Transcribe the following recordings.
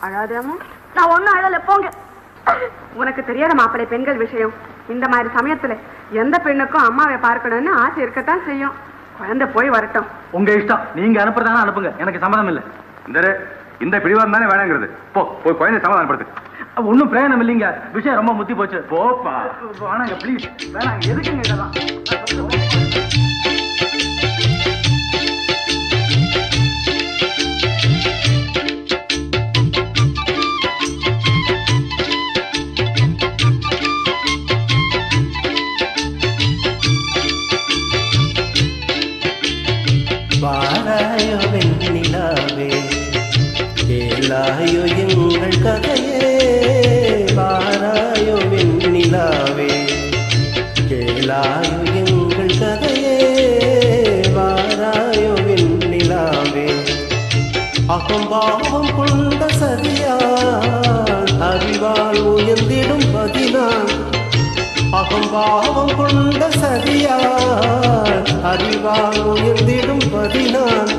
அழாதேம்மா. நான் ஒன்னும் அழல, போங்க. உனக்கு தெரியாத மாப்பிள்ளை பெண்கள் விஷயம். இந்த மாதிரி சமயத்துல எந்த பெண்ணுக்கும் அம்மாவை பார்க்கணும்னு ஆசை இருக்கத்தான் செய்யும். குழந்தை போய் வரட்டும். உங்க இஷ்டம். நீங்க அனுப்புறதானே அனுப்புங்க, எனக்கு சம்மதம் இல்லை. இந்த பிடிவாதம் தானே வேணாங்கிறது. போய் குழந்தை சமாதானப்படுத்து. ஒன்னும் பிரயோஜனம் இல்லைங்க. விஷயம் ரொம்ப முத்தி போச்சு. போப்பா. வேணாங்க ப்ளீஸ், வேணாங்க. எதுக்குங்க இதெல்லாம்? வாராயோ வெண்ணிலாவே, கேளாயோ எங்கள் கதையே. வாராயோ வெண்ணிலாவே, கேளாயோ எங்கள் கதையே. வாராயோ வெண்ணிலாவே, அகம்பாவம் கொண்ட சதியால் அறிவால் உயர்ந்திடும் பதினான். அகம்பாவம் கொண்ட சதியால் அறிவால் உயர்ந்திடும் பதினான்.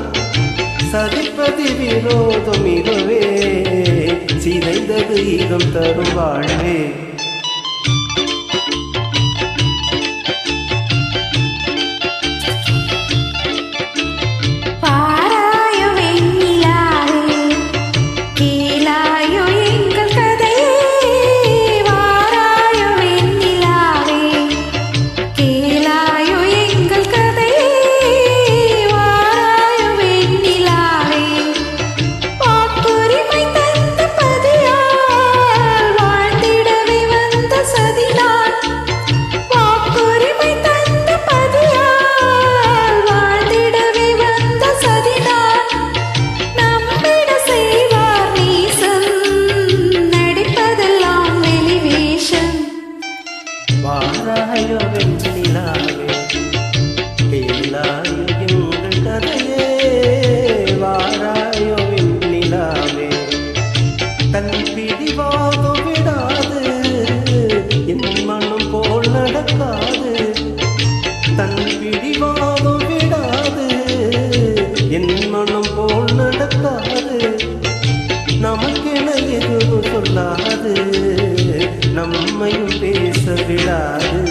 சதிப்பதி விரோதம் இதுவே, சிதைந்தது ஈகம் தரும் வாழ்வே. வாராயோ வெண்ணிலாவே, கேளாயோ எங்கள் கதையே. வாராயோ வெண்ணிலாவே, தன் பிடிவாதம் விடாது, என் மனம் போல் நடக்காது. தன் பிடிவாதம் விடாது, என் மனம் போல் நடக்காது. நமக்கென எதுவும் சொல்லாது, நம்மையும் பேச விடாது.